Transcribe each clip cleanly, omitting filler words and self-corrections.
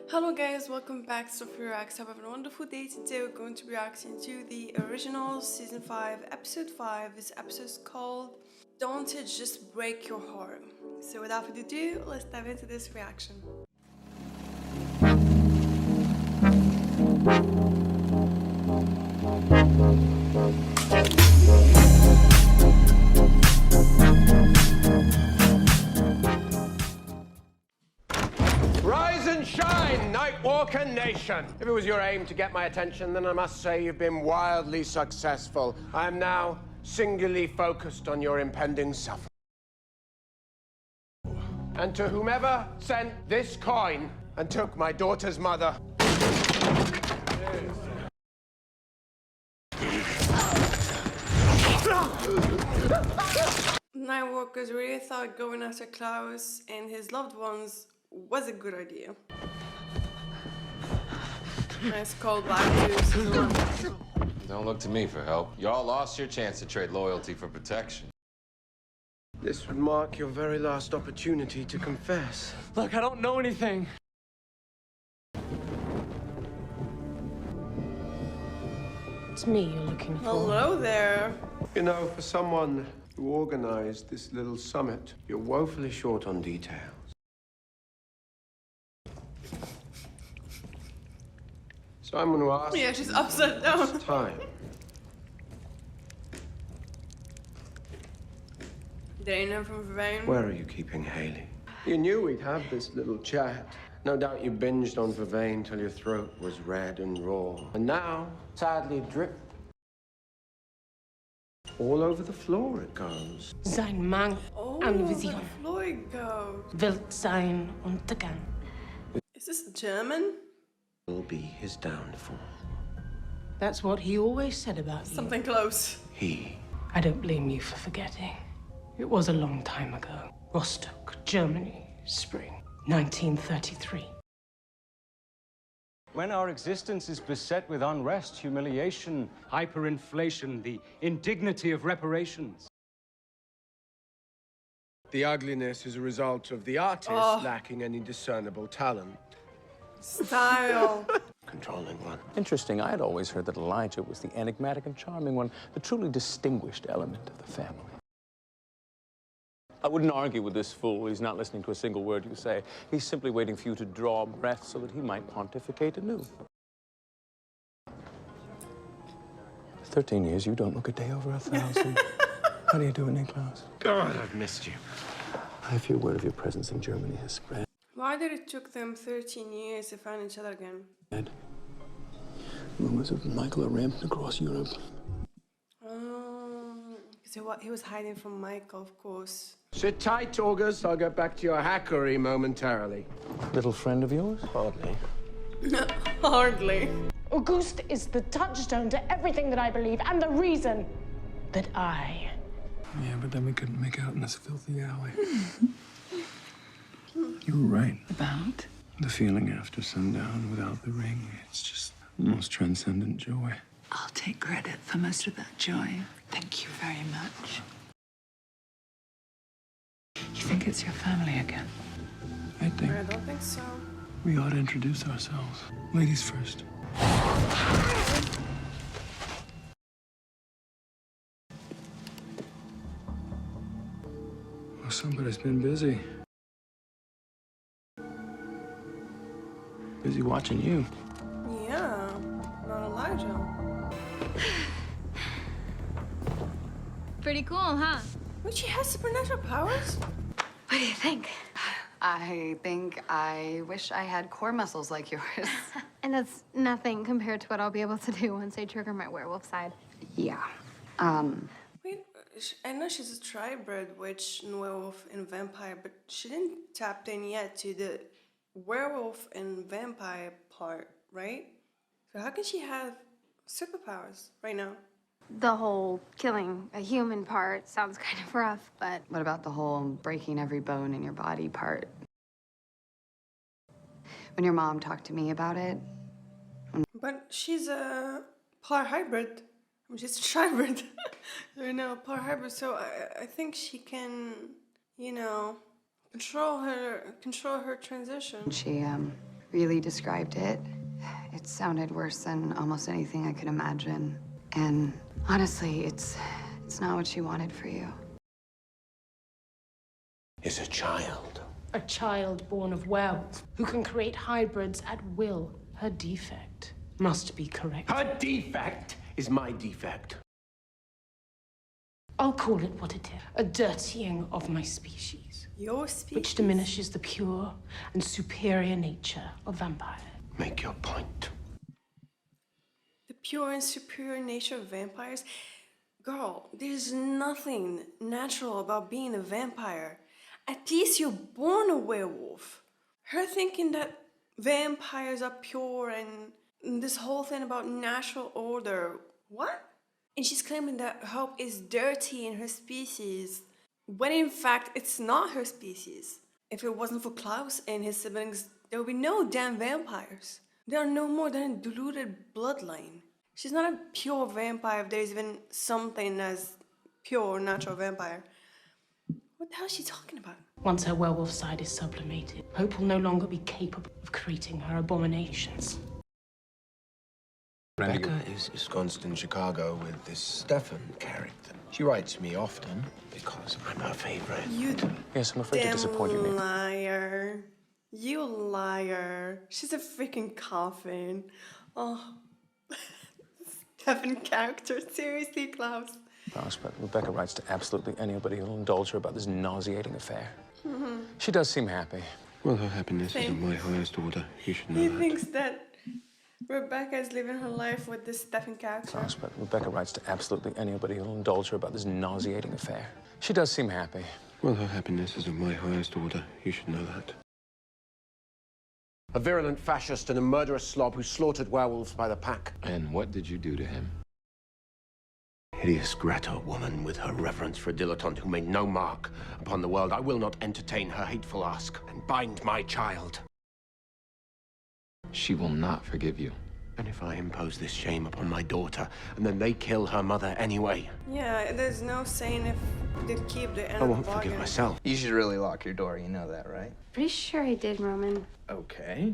Hello guys, welcome back to Sophie Reacts. Have a wonderful day. Today we're going to be reacting to the original season 5, episode 5. This episode is called Don't It Just Break Your Heart. So without further ado, let's dive into this reaction. Rise and shine, Nightwalker Nation! If it was your aim to get my attention, then I must say you've been wildly successful. I am now singularly focused on your impending suffering. And to whomever sent this coin and took my daughter's mother, Nightwalkers really thought going after Klaus and his loved ones was a good idea. Nice callback to season 1. Don't look to me for help. Y'all lost your chance to trade loyalty for protection. this would mark your very last opportunity to confess. Look, I don't know anything. It's me you're looking for. Hello there. You know, for someone who organized this little summit, you're woefully short on details. So I'm going to ask. Yeah, she's upside down. This time. They know from Vervain. Where are you keeping Haley? You knew we'd have this little chat. No doubt you binged on Vervain till your throat was red and raw. And now, sadly, drip. All over the floor it goes. Sein Mang Oh, Anvision. Floyd goes. Wilt sein Untergang. Is this German? Will be his downfall. That's what he always said about you. Something close. He. I don't blame you for forgetting. It was a long time ago. Rostock, Germany, spring 1933. When our existence is beset with unrest, humiliation, hyperinflation, the indignity of reparations. The ugliness is a result of the artist lacking any discernible talent. Style. Controlling one. Interesting. I had always heard that Elijah was the enigmatic and charming one, the truly distinguished element of the family. I wouldn't argue with this fool. He's not listening to a single word you say. He's simply waiting for you to draw breath so that he might pontificate anew. 13 years, you don't look a day over 1,000. How do you do it, Niklaus? God, I've missed you. I fear word of your presence in Germany has spread. Why did it took them 13 years to find each other again? Rumors of Michael are rampant across Europe. Because he was hiding from Michael, of course. Sit tight, August. I'll get back to your hackery momentarily. Little friend of yours? Hardly. Hardly. Auguste is the touchstone to everything that I believe and the reason that I... Yeah, but then we couldn't make out in this filthy alley. You were right. About? The feeling after sundown without the ring, it's just the most transcendent joy. I'll take credit for most of that joy. Thank you very much. You think it's your family again? I think I don't think so. we ought to introduce ourselves. Ladies first. Well, somebody's been busy. Busy watching you. Yeah, not Elijah. Pretty cool, huh? But she has supernatural powers? What do you think? I think I wish I had core muscles like yours. And that's nothing compared to what I'll be able to do once I trigger my werewolf side. Yeah. Wait, I know she's a tri-bred witch and werewolf and vampire, but she didn't tap in yet to the werewolf and vampire part, right? So how can she have superpowers right now? The whole killing a human part sounds kind of rough, but... What about the whole breaking every bone in your body part? When your mom talked to me about it... But she's a polar hybrid. I mean, she's a tri-bred. You know, polar hybrid, so I think she can, you know, control her transition. She really described it. It sounded worse than almost anything I could imagine. And honestly, it's not what she wanted for you. Is a child. A child born of werewolves who can create hybrids at will. Her defect must be correct. Her defect is my defect. I'll call it what it is. A dirtying of my species. Your species? Which diminishes the pure and superior nature of vampire. Make your point. The pure and superior nature of vampires? Girl, there's nothing natural about being a vampire. At least you're born a werewolf. Her thinking that vampires are pure and this whole thing about natural order. What? And she's claiming that hope is dirty in her species, when in fact it's not her species. If it wasn't for Klaus and his siblings, there would be no damn vampires. They are no more than a diluted bloodline. She's not a pure vampire if there's even something as pure natural vampire. What the hell is she talking about? Once her werewolf side is sublimated, Hope will no longer be capable of creating her abominations. Becca is ensconced in Chicago with this Stefan character. She writes me often because I'm her favorite. You Yes, I'm afraid to disappoint you, Nick. liar. You liar. She's a freaking coffin. Oh. Stefan character. Seriously, Klaus. Klaus, but Rebecca writes to absolutely anybody who'll indulge her about this nauseating affair. She does seem happy. Well, her happiness isn't my highest order. You should know He that. thinks that Rebecca is living her life with this Stefan character. Klaus, but Rebecca writes to absolutely anybody who'll indulge her about this nauseating affair. She does seem happy. Well, her happiness isn't my highest order. You should know that. A virulent fascist and a murderous slob who slaughtered werewolves by the pack. And what did you do to him? Hideous Greta woman with her reverence for a dilettante who made no mark upon the world. I will not entertain her hateful ask and bind my child. She will not forgive you. And if I impose this shame upon my daughter, and then they kill her mother anyway, Yeah, there's no saying if they keep the end I of the won't forgive bargain. myself. You should really lock your door, you know that, right? Pretty sure I did, Roman. Okay.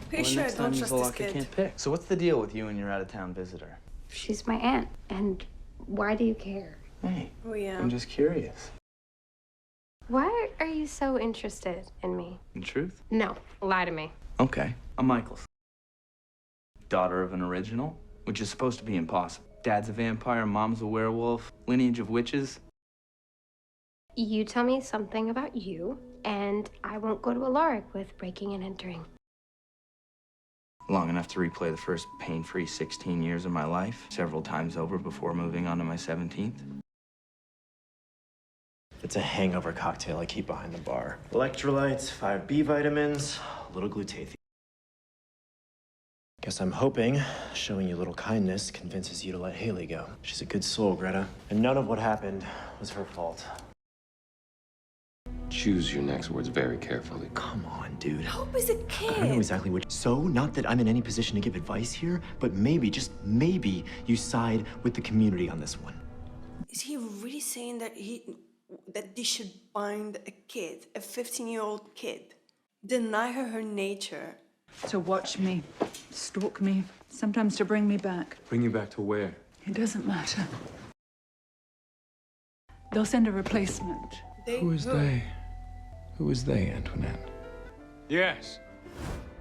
Pretty sure I don't trust this kid. can't pick. So what's the deal with you and your out-of-town visitor? She's my aunt. And why do you care? Hey, Oh, yeah. I'm just curious. Why are you so interested in me? In truth? No, lie to me. Okay, I'm Michael's. Daughter of an original, which is supposed to be impossible. Dad's a vampire, mom's a werewolf, lineage of witches. You tell me something about you, and I won't go to Alaric with breaking and entering. Long enough to replay the first pain-free 16 years of my life, several times over before moving on to my 17th. It's a hangover cocktail I keep behind the bar. Electrolytes, 5 B vitamins, a little glutathione. Guess I'm hoping showing you a little kindness convinces you to let Haley go. She's a good soul, Greta. And none of what happened was her fault. Choose your next words very carefully. Come on, dude. Hope is a kid. I know exactly what. So, not that I'm in any position to give advice here, but maybe, just maybe, you side with the community on this one. Is he really saying that they should bind a kid, a 15-year-old kid, deny her nature? To watch me, stalk me, sometimes to bring me back. Bring you back to where? It doesn't matter. They'll send a replacement. Who is they? Who is they, Antoinette? Yes.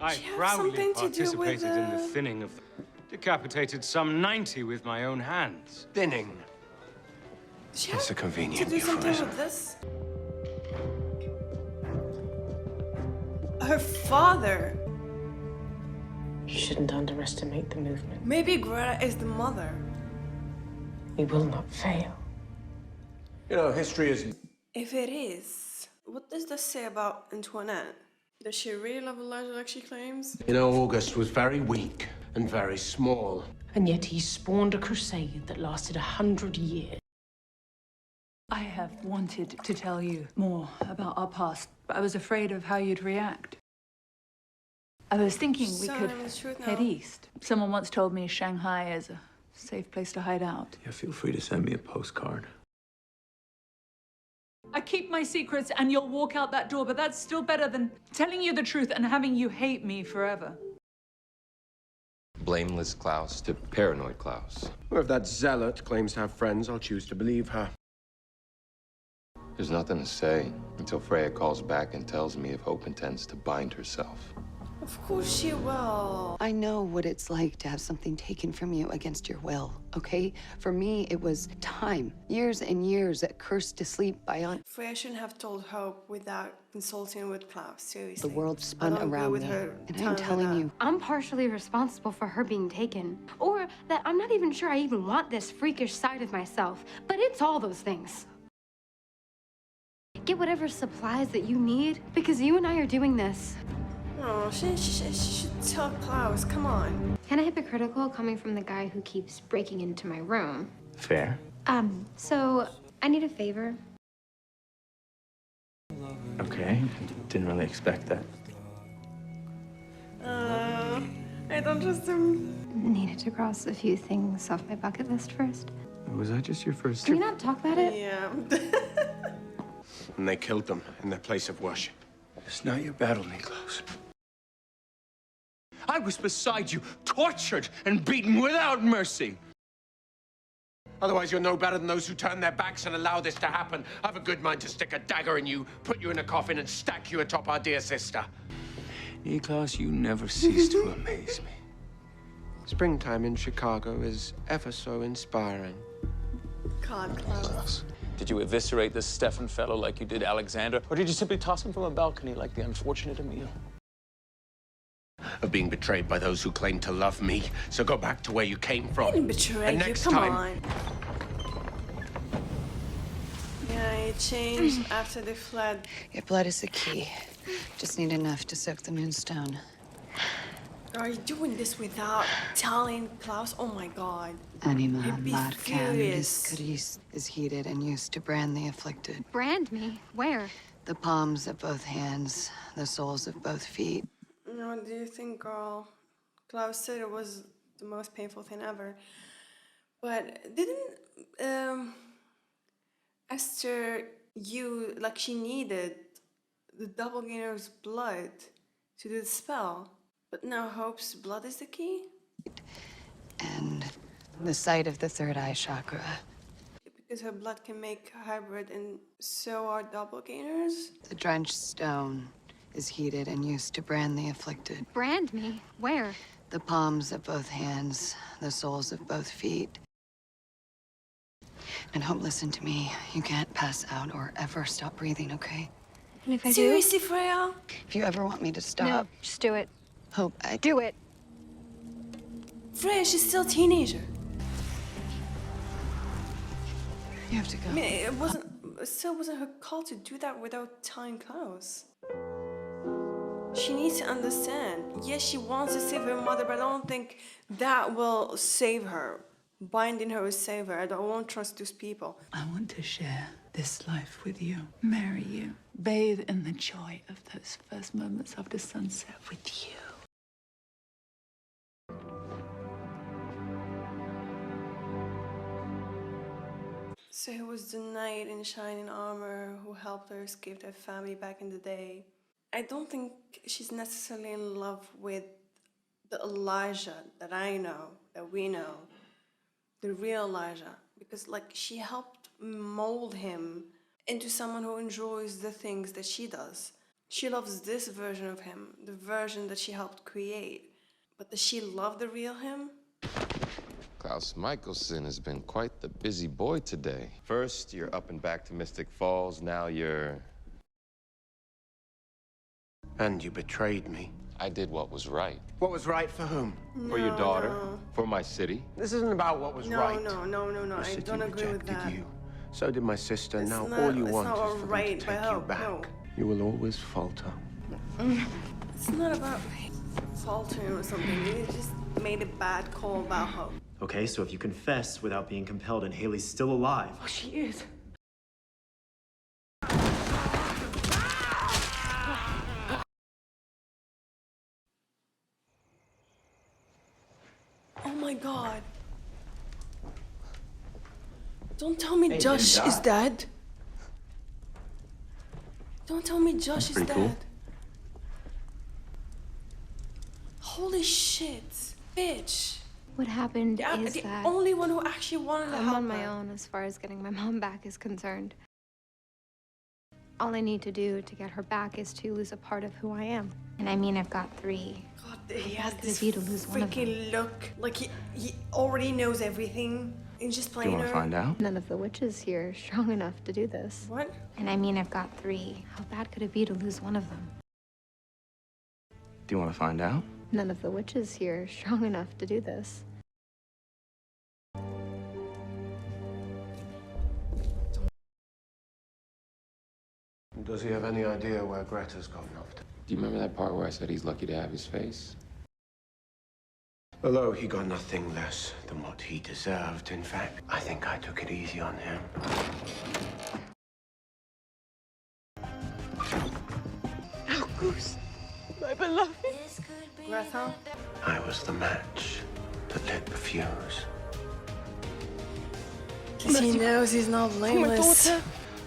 I Does she have proudly something to do with, participated in the thinning of the... Decapitated some 90 with my own hands. thinning. Does she It's have a convenient to do something euphemism. with this? Her father. You shouldn't underestimate the movement. Maybe Greta is the mother. We will not fail. You know, history is... If it is, what does this say about Antoinette? Does she really love Elijah like she claims? You know, August was very weak and very small. And yet he spawned a crusade that lasted 100 years. I have wanted to tell you more about our past, but I was afraid of how you'd react. I was thinking we could Telling the truth head now. east. Someone once told me Shanghai is a safe place to hide out. Yeah, feel free to send me a postcard. I keep my secrets and you'll walk out that door, but that's still better than telling you the truth and having you hate me forever. Blameless Klaus to paranoid Klaus. Well, if that zealot claims to have friends, I'll choose to believe her. There's nothing to say until Freya calls back and tells me if Hope intends to bind herself. Of course she will. I know what it's like to have something taken from you against your will, okay? For me, it was time. Years and years cursed to sleep by Freya shouldn't have told Hope without consulting with Klaus, seriously. The world spun I don't agree around with me, her and telling I'm her telling that. you, I'm partially responsible for her being taken. Or that I'm not even sure I even want this freakish side of myself. But it's all those things. Get whatever supplies that you need, because you and I are doing this. Oh, she should tell Klaus, come on. Kinda hypocritical coming from the guy who keeps breaking into my room. Fair. So I need a favor. Okay. Didn't really expect that. I don't trust him. Needed to cross a few things off my bucket list first. Was that just your first Can we not talk about it? Yeah. And they killed them in their place of worship. It's not your battle, Niklaus. I was beside you, tortured and beaten without mercy. Otherwise, you're no better than those who turn their backs and allow this to happen. I've a good mind to stick a dagger in you, put you in a coffin, and stack you atop our dear sister. Niklaus, you never cease to amaze me. Springtime in Chicago is ever so inspiring. God, Klaus. Did you eviscerate this Stefan fellow like you did Alexander, or did you simply toss him from a balcony like the unfortunate Emil? Of being betrayed by those who claim to love me. So go back to where you came from. I didn't betray and you, next come time, on. Yeah, it changed after they fled. your blood is the key. Just need enough to soak the moonstone. Are you doing this without telling Klaus? Oh my god. Anima He'd be marcam furious. discris is heated and used to brand the afflicted. Brand me? Where? The palms of both hands, the soles of both feet. What do you think, girl? Klaus said it was the most painful thing ever. But didn't Esther she needed the doppelganger's blood to do the spell? But now Hope's blood is the key? And the sight of the third eye chakra. Because her blood can make hybrid, and so are doppelgangers? The drenched stone is heated and used to brand the afflicted. Brand me? Where? The palms of both hands, the soles of both feet. And Hope, listen to me. You can't pass out or ever stop breathing, okay? And if I Seriously, Freya? If you ever want me to stop, No, just do it. Hope, Do it. Freya, she's still a teenager. you have to go. I mean, it still wasn't her call to do that without telling Klaus. She needs to understand. Yes, she wants to save her mother, but I don't think that will save her. Binding her will save her. I won't trust those people. I want to share this life with you, marry you, bathe in the joy of those first moments after sunset with you. So it was the knight in shining armor who helped her escape their family back in the day. I don't think she's necessarily in love with the Elijah that I know, that we know, the real Elijah, because she helped mold him into someone who enjoys the things that she does. She loves this version of him, the version that she helped create. But does she love the real him? Klaus Michelson has been quite the busy boy today. First, you're up and back to Mystic Falls. Now you're... And you betrayed me. I did what was right. What was right for whom? For your daughter. No. For my city. This isn't about what was right. No. The I city don't agree with rejected that. you. So did my sister. It's Now not- all you it's want not is for them right to by take you Hope, back. no. You will always falter. It's not about faltering or something. You just made a bad call about Hope. Okay, so if you confess without being compelled and Haley's still alive, Oh, she is. Oh my god. Don't tell me Josh is dead. Don't tell me Josh is pretty dead. cool. Holy shit, bitch. What happened Yeah, is the that only one who actually wanted to I'm help on my her. own as far as getting my mom back is concerned. All I need to do to get her back is to lose a part of who I am. And I mean, I've got 3. God, he has bad this could it be to lose one of them? freaking look. Like he already knows everything. He's just Do you playing want her. to find out? None of the witches here are strong enough to do this. What? And I mean, I've got 3. How bad could it be to lose one of them? Do you want to find out? None of the witches here are strong enough to do this. Does he have any idea where Greta's gotten off to? Do you remember that part where I said he's lucky to have his face? Although he got nothing less than what he deserved. In fact, I think I took it easy on him. Oh, Goose, my beloved. Greta? I was the match that lit the fuse. He knows he's not blameless.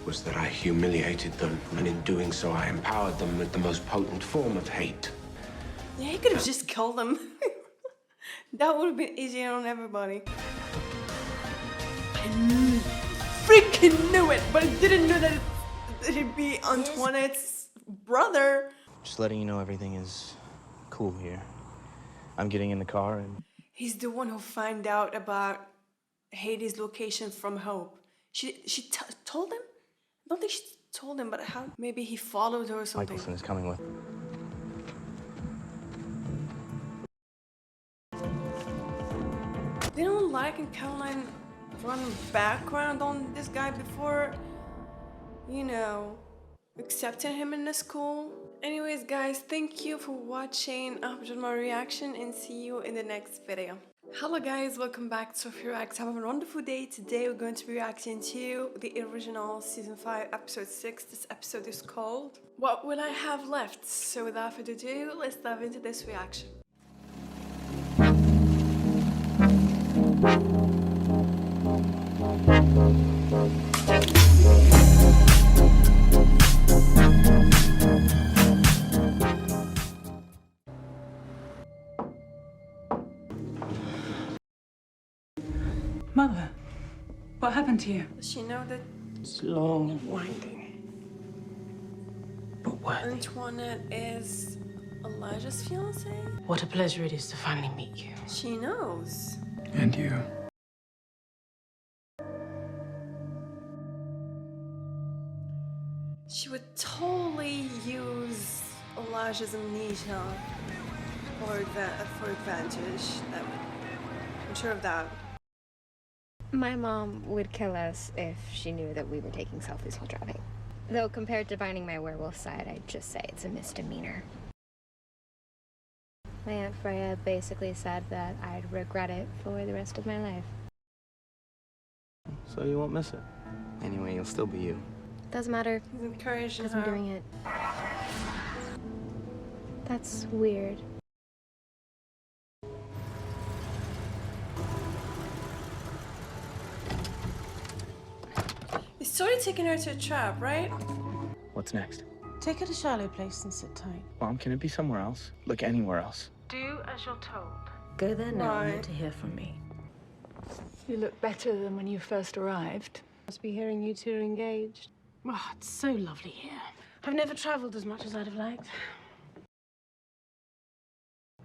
Was that I humiliated them, and in doing so, I empowered them with the most potent form of hate. Yeah, he could have just killed him. That would have been easier on everybody. I freaking knew it, but I didn't know that it'd be Antoinette's brother. Just letting you know everything is cool here. I'm getting in the car and... He's the one who found out about Hades' location from Hope. She told him? I don't think she told him, but how? Maybe he followed her or something. Michelson is coming with. Didn't Like and Caroline run background on this guy before, you know, accepting him in the school? Anyways, guys, thank you for watching. I hope you enjoyed my reaction and see you in the next video. Hello guys, welcome back to Sophie Reacts. Have a wonderful day. Today we're going to be reacting to the original season 5 episode 6. This episode is called What Will I Have Left? So without further ado, let's dive into this reaction. Mother, what happened to you? Does she know that It's long and winding, but worthy. Antoinette is Elijah's fiance? What a pleasure it is to finally meet you. She knows. And you. She would totally use Elijah's amnesia for advantage. I'm sure of that. My mom would kill us if she knew that we were taking selfies while driving. Though compared to finding my werewolf side, I'd just say it's a misdemeanor. My Aunt Freya basically said that I'd regret it for the rest of my life. So you won't miss it. Anyway, you'll still be you. Doesn't matter, He's encouraging because her. I'm doing it. That's weird. He's sort of taking her to a trap, right? What's next? Take her to Shallow Place and sit tight. Mom, can it be somewhere else? Look, anywhere else. Do as you're told. Go there now Right. not to hear from me. You look better than when you first arrived. Must be hearing you two are engaged. Oh, it's so lovely here. I've never traveled as much as I'd have liked.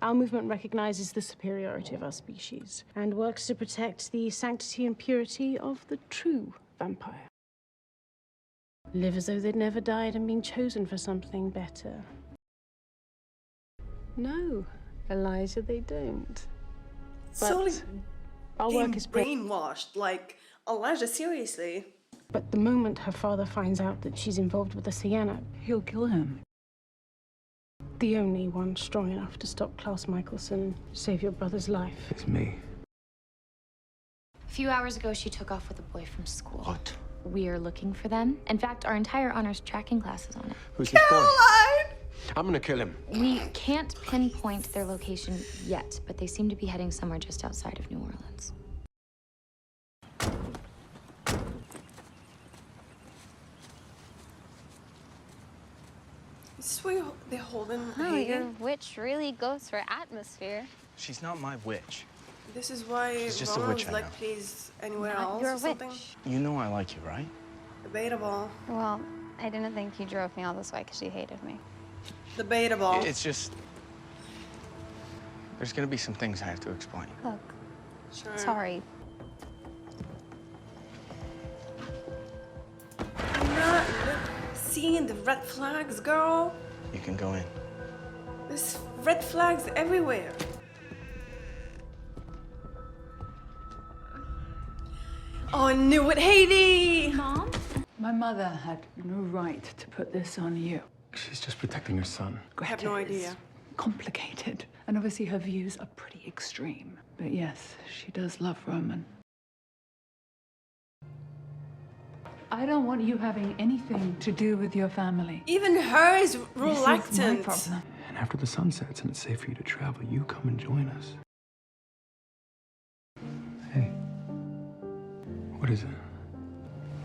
Our movement recognizes the superiority of our species and works to protect the sanctity and purity of the true vampire. Live as though they'd never died and been chosen for something better. No, Elijah, they don't. So like, our being work is brainwashed. Like, Elijah, seriously. But the moment her father finds out that she's involved with the Sienna, He'll kill him. the only one strong enough to stop Klaus Michelson and save your brother's life. It's me. A few hours ago, she took off with a boy from school. What? We're looking for them. In fact, our entire honors tracking class is on it. Who's this boy? I'm gonna kill him. We can't pinpoint their location yet, but they seem to be heading somewhere just outside of New Orleans. They're holding Oh, Haley. your witch really goes for atmosphere. She's not my witch. This is why She's just a Roman witch, was I like, know. please, anywhere Not else your or something. witch. You know I like you, right? Debatable. Well, I didn't think you drove me all this way because you hated me. Debatable. It's just... There's gonna be some things I have to explain. Look, Sure. sorry. I'm not seeing the red flags, girl. You can go in. There's red flags everywhere. Oh, I knew it, Haiti! Mom? My mother had no right to put this on you. She's just protecting her son. I have no idea. Complicated. And obviously her views are pretty extreme. But yes, she does love Roman. I don't want you having anything to do with your family. Even her is This is my reluctant. problem. And after the sun sets and it's safe for you to travel, you come and join us. Hey. What is it?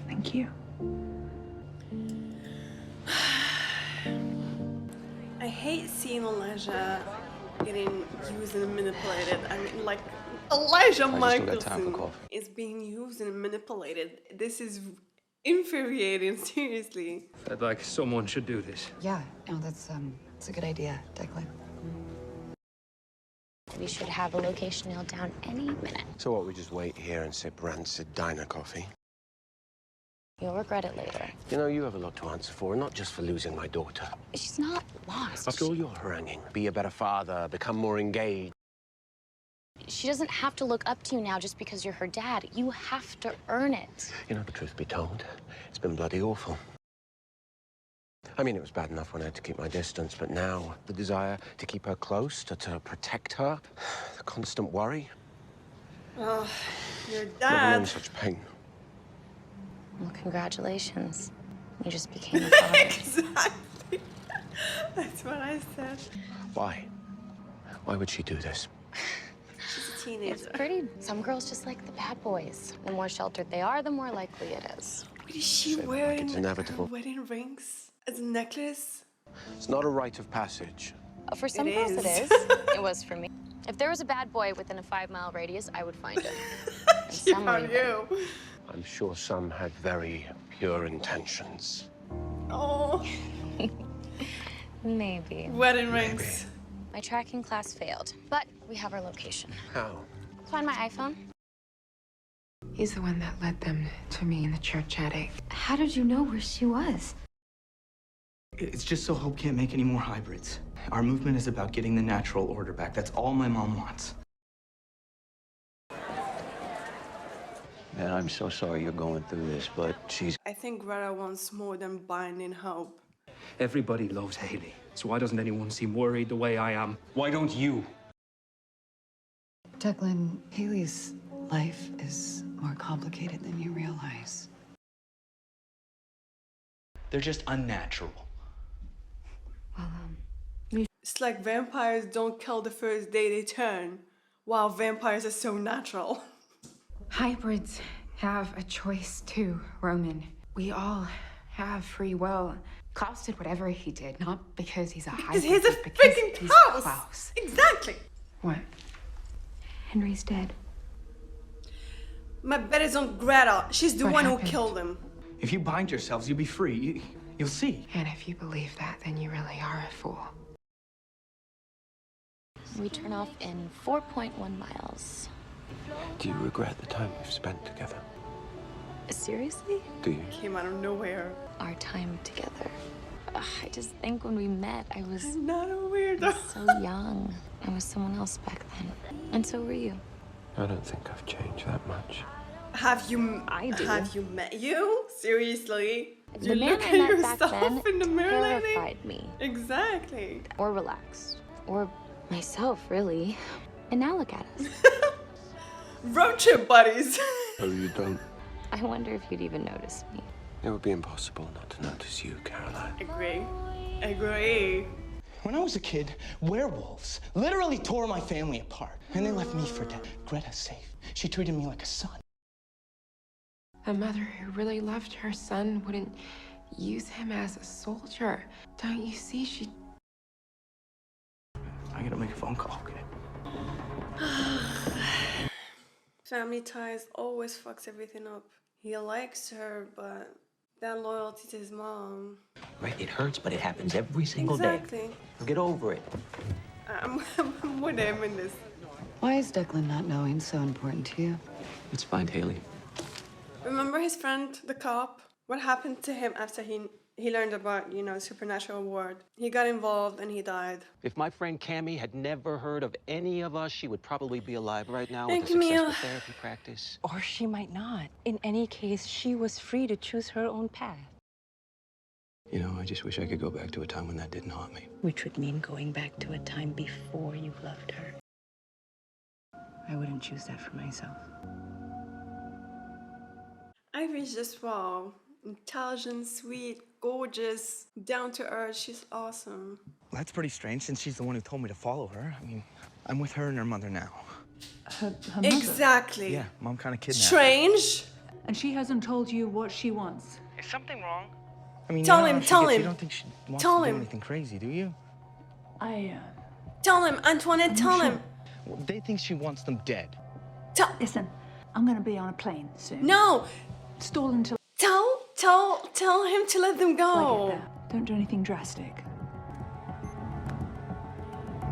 Thank you. I hate seeing Elijah getting used and manipulated. I mean, like, Elijah Michelson is being used and manipulated. This is infuriating, seriously. I'd like someone should do this. Yeah, no, that's a good idea, Declan. We should have a location nailed down any minute. So what, we just wait here and sip rancid diner coffee? You'll regret it later. You know, you have a lot to answer for, and not just for losing my daughter. She's not lost. After all, you're haranguing. Be a better father, become more engaged. She doesn't have to look up to you now just because you're her dad. You have to earn it. You know, the truth be told, it's been bloody awful. I mean, it was bad enough when I had to keep my distance, but now the desire to keep her close, to protect her, the constant worry. Oh, your Never dad. known such pain. Well, congratulations. You just became a father. Exactly. That's what I said. Why? Why would she do this? She's a It's teenager. pretty. Some girls just like the bad boys. The more sheltered they are, the more likely it is. What is she Like wearing? it's inevitable. Her wedding rings as a necklace? It's not a rite of passage. For some It girls, is. it is. It was for me. If there was a bad boy within a 5-mile radius, I would find him. And She some found would even. you. I'm sure some had very pure intentions. Oh, Maybe. wedding rings. My tracking class failed, but we have our location. How? Find my iPhone. He's the one that led them to me in the church attic. How did you know where she was? It's just so Hope can't make any more hybrids. Our movement is about getting the natural order back. That's all my mom wants. Man, I'm so sorry you're going through this, but she's... I think Greta wants more than binding hope. Everybody loves Haley. So why doesn't anyone seem worried the way I am? Why don't you? Declan, Haley's life is more complicated than you realize. They're just unnatural. It's like vampires don't kill the first day they turn, while vampires are so natural. Hybrids have a choice too, Roman. We all have free will. Klaus did whatever he did, not because he's a hybrid, Because he's a but because freaking he's Klaus! Klaus. Exactly! What? Henry's dead. My bet is on Greta. She's the What one who happened? killed him. If you bind yourselves, you'll be free. You'll see. And if you believe that, then you really are a fool. We turn off in 4.1 miles. Do you regret the time we've spent together? Seriously? Do you? Came out of nowhere. Our time together. Ugh, I just think when we met, I was I'm not a weirdo. so young. I was someone else back then. And so were you. I don't think I've changed that much. Have you? I do. Have you met you? Seriously? The You man look I at met back yourself then in the mirror, lady? terrified me. Exactly. Or relaxed. Or myself, really. And now look at us. Road trip buddies. Oh, you don't? I wonder if you'd even notice me. It would be impossible not to notice you, Caroline. Agree. Agree. When I was a kid, werewolves literally tore my family apart. And they left me for dead. Greta's safe. She treated me like a son. A mother who really loved her son wouldn't use him as a soldier. Don't you see? She I gotta make a phone call, okay? Family ties always fucks everything up. He likes her, but that loyalty to his mom. Right? It hurts, but it happens every single Exactly. day. Get over it. I'm with him in this. Why is Declan not knowing so important to you? Let's find Haley. Remember his friend, the cop? What happened to him after he learned about, you know, supernatural world? He got involved and he died. If my friend Cammie had never heard of any of us, she would probably be alive right now And with a successful Camille. therapy practice. Or she might not. In any case, she was free to choose her own path. You know, I just wish I could go back to a time when that didn't haunt me. Which would mean going back to a time before you loved her. I wouldn't choose that for myself. Ivy's just wow. Intelligent, sweet, gorgeous, down to earth. She's awesome. That's pretty strange since she's the one who told me to follow her. I mean, I'm with her and her mother now. Her mother? Exactly. Yeah, Mom kind of kidnapped her. Strange. And she hasn't told you what she wants. Is something wrong? I mean, Tell you know him, how she tell gets, him. You don't think she wants Tell to him. do anything crazy, do you? Tell him, Antoinette, tell him. Well, they think she wants them dead. Listen, I'm gonna be on a plane soon. No. Stall until Tell him to let them I get go. there. Don't do anything drastic.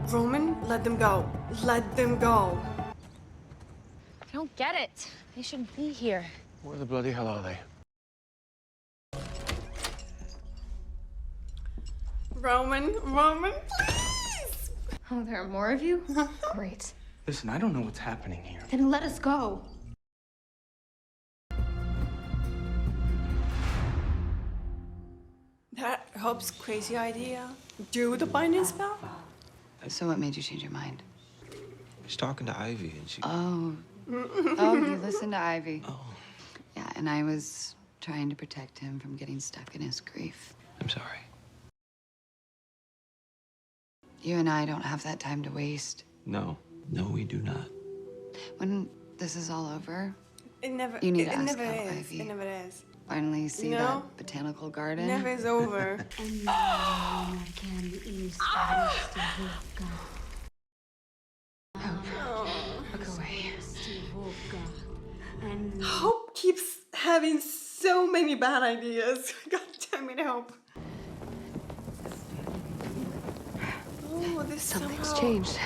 Roman, let them go. Let them go. I don't get it. They shouldn't be here. Where the bloody hell are they? Roman, please. Oh, there are more of you? Great. Listen, I don't know what's happening here. Then let us go. That Hope's crazy idea. Do the binding spell? So what made you change your mind? She's talking to Ivy and she... Oh, you listened to Ivy. Oh. Yeah, and I was trying to protect him from getting stuck in his grief. I'm sorry. You and I don't have that time to waste. No, we do not. When this is all over, It never. You need it to ask never how is. Ivy- It never is. finally see No. that botanical garden. Never is over. Look away. Hope keeps having so many bad ideas. God damn it, Hope. Oh, this Something's somehow... changed.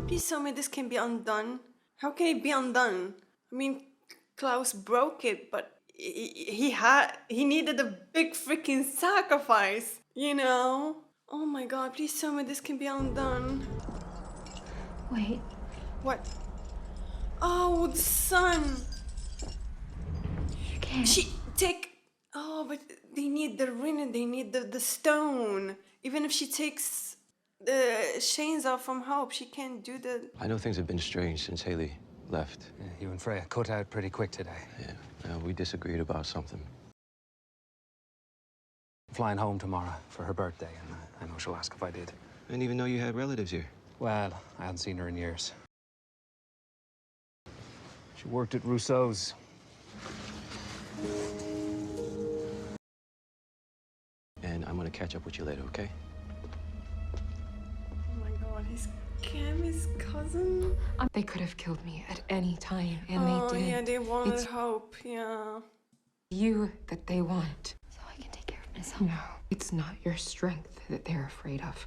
Please tell me this can be undone. How can it be undone? I mean, Klaus broke it, but he needed a big freaking sacrifice, you know? Oh my god, please tell me this can be undone. Wait. What? Oh, the sun. You can't. Oh, but they need the ring and they need the stone. Even if she takes the chains off from Hope, she can't do the... I know things have been strange since Haley left. Yeah, you and Freya cut out pretty quick today. Yeah, we disagreed about something. Flying home tomorrow for her birthday, and I know she'll ask if I did. I didn't even know you had relatives here. Well, I hadn't seen her in years. She worked at Rousseau's. And I'm gonna catch up with you later, okay? Oh my god, he's Cammie's cousin? They could have killed me at any time, and Oh, they didn't. yeah, they wanted It's Hope, yeah. you that they want. So I can take care of myself. No, it's not your strength that they're afraid of.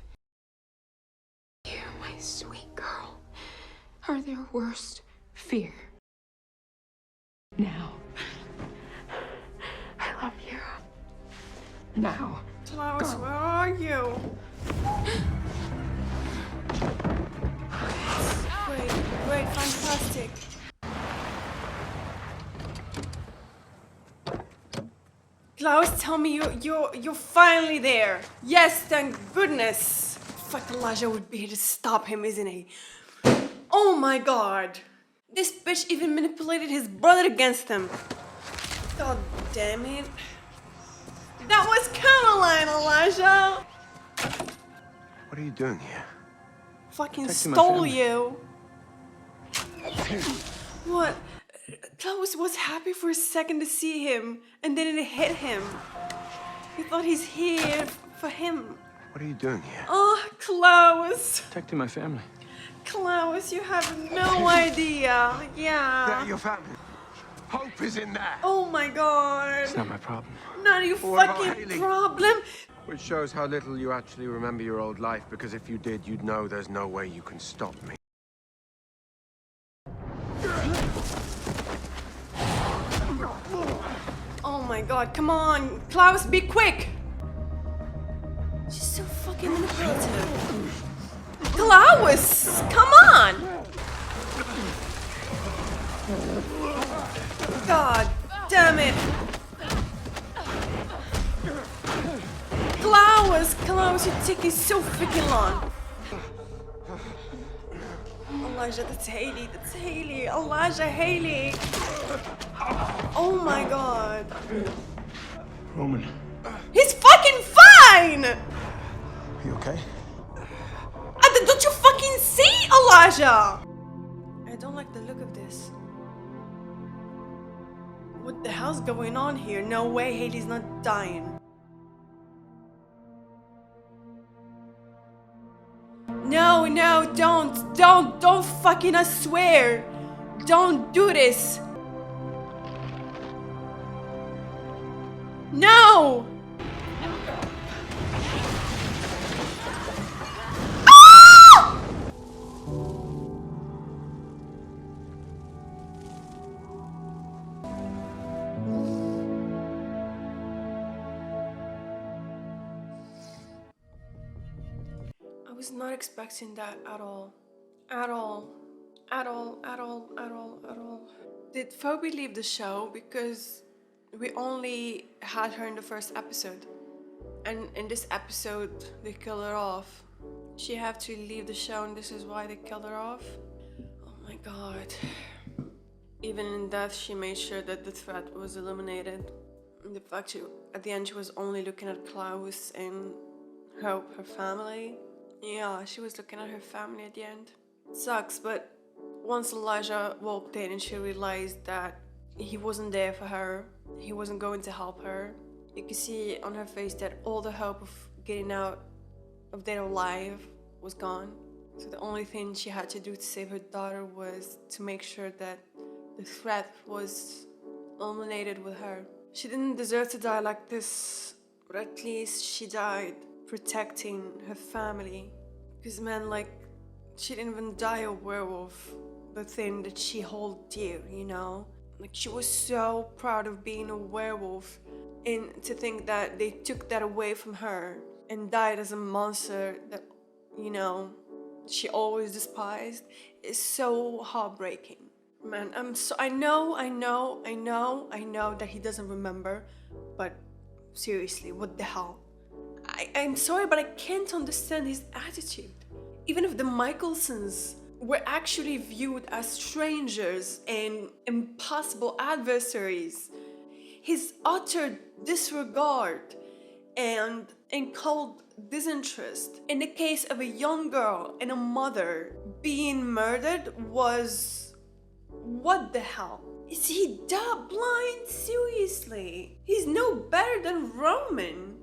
You, my sweet girl, are their worst fear. Now, I love you. Now, Klaus, go. where are you? Great, fantastic. Klaus, tell me you're finally there. Yes, thank goodness. Fuck, Elijah would be here to stop him, isn't he? Oh my god. This bitch even manipulated his brother against him. God damn it. That was Caroline, Elijah. What are you doing here? Fucking Protecting my stole family. you. What? Klaus was happy for a second to see him, and then it hit him. He thought he's here for him. What are you doing here? Oh, Klaus. Protecting my family. Klaus, you have no idea. Yeah. They're your family. Hope is in there. Oh my god. It's not my problem. Not your What about fucking Haley? problem. Which shows how little you actually remember your old life, because if you did, you'd know there's no way you can stop me. Oh my god, come on. Klaus, be quick. She's so fucking manipulative. Klaus, come on. God damn it. Klaus, you're taking so freaking long. Elijah, that's Haley. Elijah, Haley. Oh my god. Roman. He's fucking fine! Are you okay? Don't you fucking see, Elijah? I don't like the look of this. What the hell's going on here? No way, Haley's not dying. No, don't fucking, I swear. Don't do this. No! Ah! I was not expecting that at all. At all. Did Phoebe leave the show? Because we only had her in the first episode. And in this episode, they killed her off. She had to leave the show and this is why they killed her off? Oh my god. Even in death, she made sure that the threat was eliminated. And the fact at the end she was only looking at Klaus and her family. Yeah, she was looking at her family at the end. It sucks, but once Elijah walked in and she realized that he wasn't there for her, he wasn't going to help her, you could see on her face that all the hope of getting out of their life was gone. So the only thing she had to do to save her daughter was to make sure that the threat was eliminated with her. She didn't deserve to die like this, but at least she died protecting her family. Because man, like, she didn't even die a werewolf, the thing that she held dear, you know? Like, she was so proud of being a werewolf, and to think that they took that away from her and died as a monster that, you know, she always despised is so heartbreaking. Man, I know that he doesn't remember, but seriously, what the hell? I'm sorry, but I can't understand his attitude. Even if the Michelsons were actually viewed as strangers and impossible adversaries, his utter disregard and cold disinterest in the case of a young girl and a mother being murdered was... what the hell? Is he that blind? Seriously? He's no better than Roman.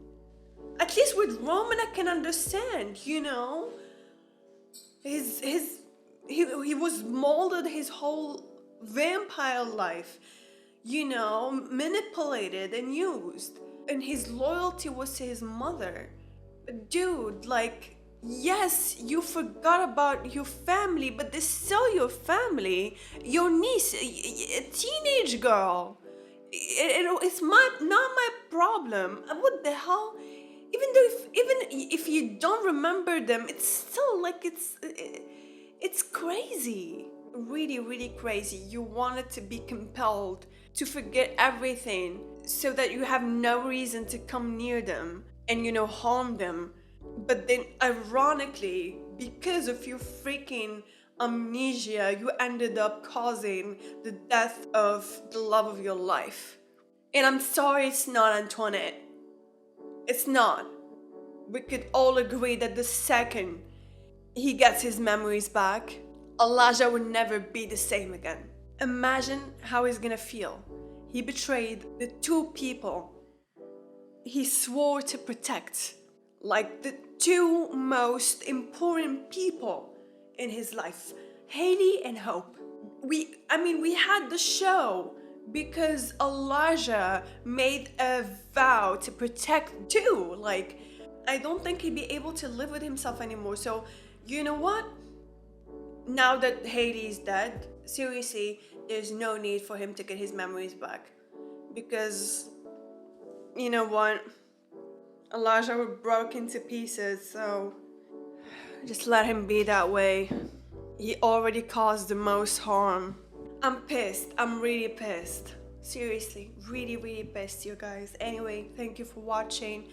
At least with Roman I can understand, you know? He was molded his whole vampire life, you know, manipulated and used. And his loyalty was to his mother. But dude, like, yes, you forgot about your family, but they're still your family. Your niece, a teenage girl. It's not my problem. What the hell? Even if you don't remember them, it's still like it's crazy. Really, really crazy. You wanted to be compelled to forget everything so that you have no reason to come near them and, you know, harm them. But then, ironically, because of your freaking amnesia, you ended up causing the death of the love of your life. And I'm sorry it's not Antoinette. It's not. We could all agree that the second he gets his memories back, Elijah will never be the same again. Imagine how he's gonna feel. He betrayed the two people he swore to protect. like the two most important people in his life, Haley and Hope. We had the show because Elijah made a vow to protect two. Like, I don't think he'd be able to live with himself anymore. So, you know what? Now that Haley's dead, seriously, there's no need for him to get his memories back. Because, you know what? Elijah was broken to pieces, so just let him be that way. He already caused the most harm. I'm pissed. I'm really pissed. Seriously, really, really pissed, you guys. Anyway, thank you for watching.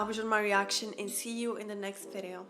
Which was my reaction, and see you in the next video.